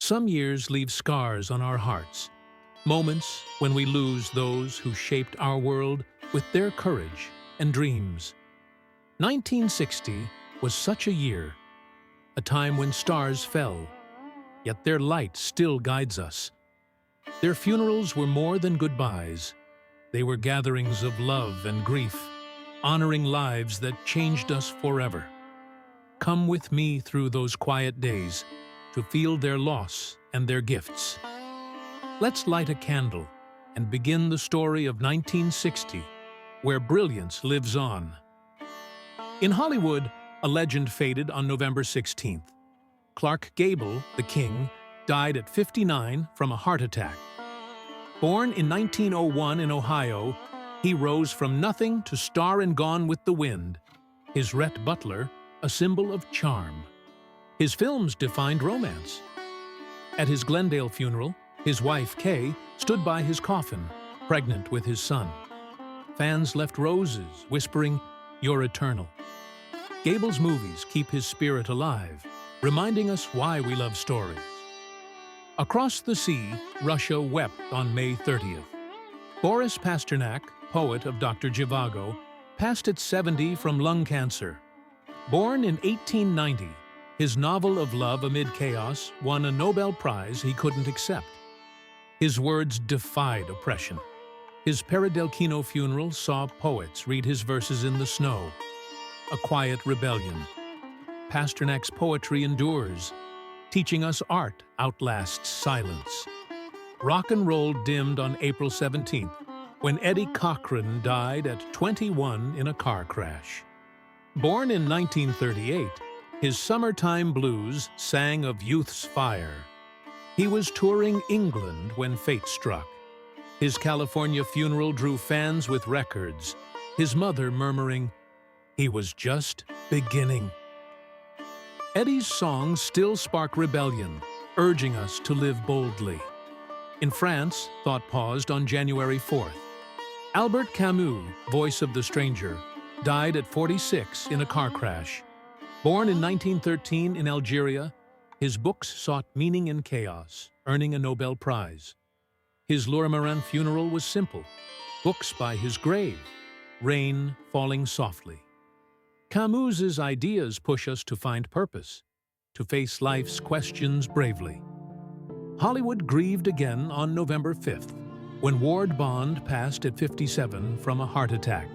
Some years leave scars on our hearts, moments when we lose those who shaped our world with their courage and dreams. 1960 was such a year, a time when stars fell, yet their light still guides us. Their funerals were more than goodbyes. They were gatherings of love and grief, honoring lives that changed us forever. Come with me through those quiet days to feel their loss and their gifts. Let's light a candle and begin the story of 1960, where brilliance lives on. In Hollywood, a legend faded on November 16th. Clark Gable, the King, died at 59 from a heart attack. Born in 1901 in Ohio, he rose from nothing to star in Gone with the Wind, his Rhett Butler a symbol of charm. His films defined romance. At his Glendale funeral, his wife, Kay, stood by his coffin, pregnant with his son. Fans left roses, whispering, "You're eternal." Gable's movies keep his spirit alive, reminding us why we love stories. Across the sea, Russia wept on May 30th. Boris Pasternak, poet of Dr. Zhivago, passed at 70 from lung cancer. Born in 1890, his novel of love amid chaos won a Nobel Prize he couldn't accept. His words defied oppression. His Peredelkino funeral saw poets read his verses in the snow, a quiet rebellion. Pasternak's poetry endures, teaching us art outlasts silence. Rock and roll dimmed on April 17th, when Eddie Cochran died at 21 in a car crash. Born in 1938, his Summertime Blues sang of youth's fire. He was touring England when fate struck. His California funeral drew fans with records, his mother murmuring, "He was just beginning." Eddie's songs still spark rebellion, urging us to live boldly. In France, thought paused on January 4th. Albert Camus, voice of the stranger, died at 46 in a car crash. Born in 1913 in Algeria, his books sought meaning in chaos, earning a Nobel Prize. His Lourmarin funeral was simple, books by his grave, rain falling softly. Camus's ideas push us to find purpose, to face life's questions bravely. Hollywood grieved again on November 5th, when Ward Bond passed at 57 from a heart attack.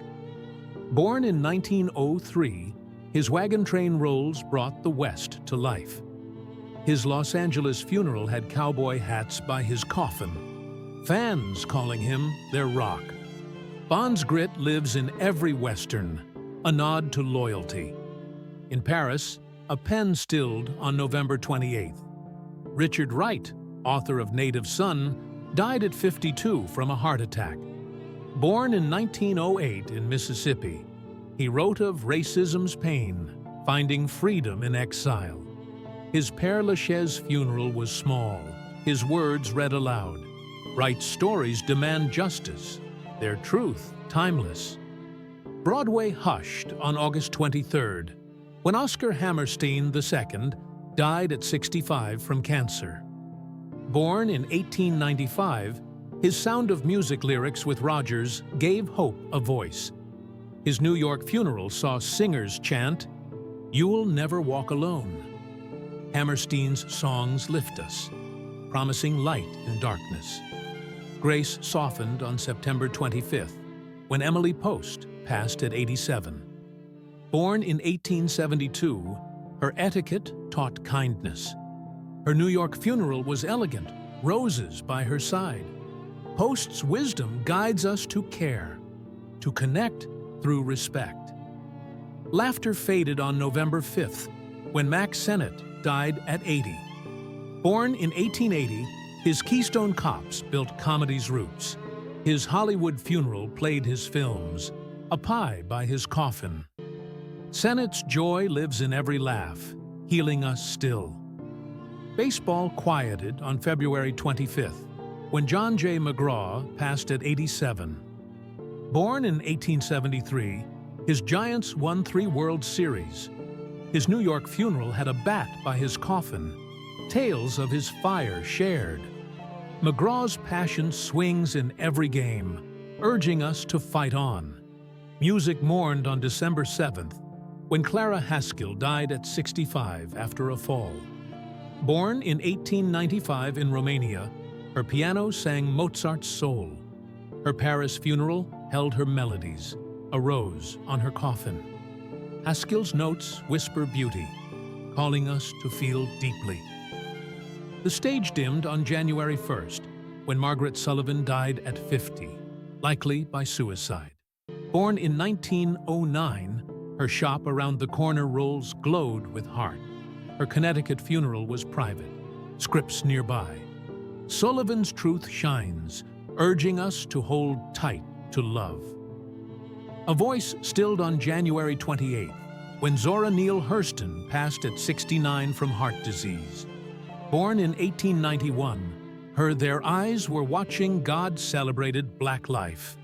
Born in 1903, his wagon train roles brought the West to life. His Los Angeles funeral had cowboy hats by his coffin, fans calling him their rock. Bond's grit lives in every Western, a nod to loyalty. In Paris, a pen stilled on November 28th. Richard Wright, author of Native Son, died at 52 from a heart attack. Born in 1908 in Mississippi, he wrote of racism's pain, finding freedom in exile. His Père Lachaise funeral was small, his words read aloud. Wright's stories demand justice, their truth timeless. Broadway hushed on August 23rd, when Oscar Hammerstein II died at 65 from cancer. Born in 1895, his Sound of Music lyrics with Rogers gave hope a voice. His New York funeral saw singers chant, "You'll never walk alone." Hammerstein's songs lift us, promising light in darkness. Grace softened on September 25th, when Emily Post passed at 87. Born in 1872, her etiquette taught kindness. Her New York funeral was elegant, roses by her side. Post's wisdom guides us to care, to connect through respect. Laughter faded on November 5th, when Mack Sennett died at 80. Born in 1880, his Keystone Cops built comedy's roots. His Hollywood funeral played his films, a pie by his coffin. Sennett's joy lives in every laugh, healing us still. Baseball quieted on February 25th, when John J. McGraw passed at 87. Born in 1873, his Giants won 3 World Series. His New York funeral had a bat by his coffin. tales of his fire shared. McGraw's passion swings in every game, urging us to fight on. Music mourned on December 7th, when Clara Haskell died at 65 after a fall. Born in 1895 in Romania, her piano sang Mozart's soul. Her Paris funeral held her melodies, a rose on her coffin. Haskell's notes whisper beauty, calling us to feel deeply. The stage dimmed on January 1st, when Margaret Sullivan died at 50, likely by suicide. Born in 1909, her shop around the corner rolls glowed with heart. Her Connecticut funeral was private, scripts nearby. Sullivan's truth shines, urging us to hold tight to love. A voice stilled on January 28th, when Zora Neale Hurston passed at 69 from heart disease. Born in 1891, her Their Eyes Were Watching God celebrated Black life.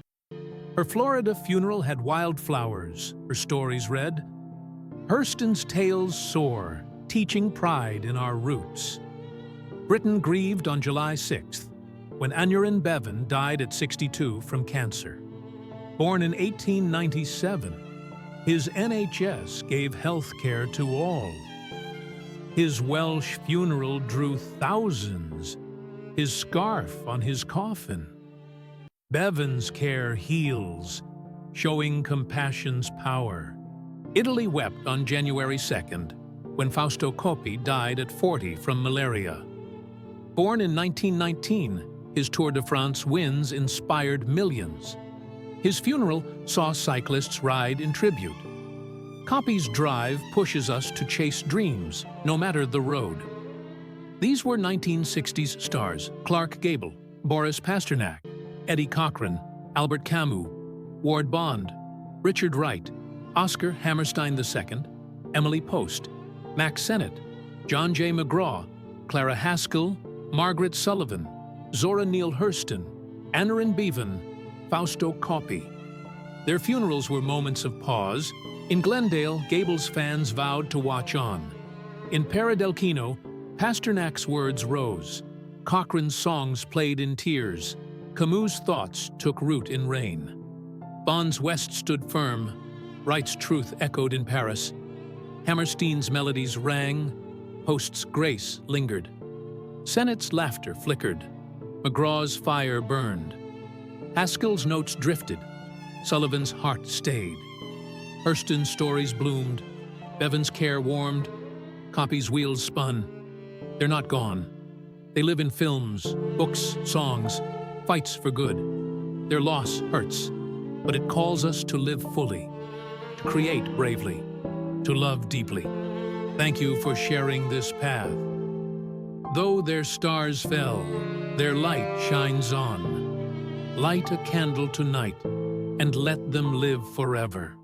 Her Florida funeral had wildflowers, her stories read. Hurston's tales soar, teaching pride in our roots. Britain grieved on July 6th, when Aneurin Bevan died at 62 from cancer. Born in 1897, his NHS gave health care to all. His Welsh funeral drew thousands, his scarf on his coffin. Bevan's care heals, showing compassion's power. Italy wept on January 2nd, when Fausto Coppi died at 40 from malaria. Born in 1919, his Tour de France wins inspired millions. His funeral saw cyclists ride in tribute. Coppi's drive pushes us to chase dreams, no matter the road. These were 1960s stars: Clark Gable, Boris Pasternak, Eddie Cochran, Albert Camus, Ward Bond, Richard Wright, Oscar Hammerstein II, Emily Post, Max Sennett, John J. McGraw, Clara Haskell, Margaret Sullivan, Zora Neale Hurston, Aneurin Bevan, Fausto Coppi. Their funerals were moments of pause. In Glendale, Gable's fans vowed to watch on. In Paradelkino, Pasternak's words rose. Cochran's songs played in tears. Camus' thoughts took root in rain. Bond's West stood firm. Wright's truth echoed in Paris. Hammerstein's melodies rang. Post's grace lingered. Sennett's laughter flickered. McGraw's fire burned. Haskell's notes drifted. Sullivan's heart stayed. Hurston's stories bloomed. Bevan's care warmed. Coppi's wheels spun. They're not gone. They live in films, books, songs, fights for good. Their loss hurts, but it calls us to live fully, to create bravely, to love deeply. Thank you for sharing this path. Though their stars fell, their light shines on. Light a candle tonight, and let them live forever.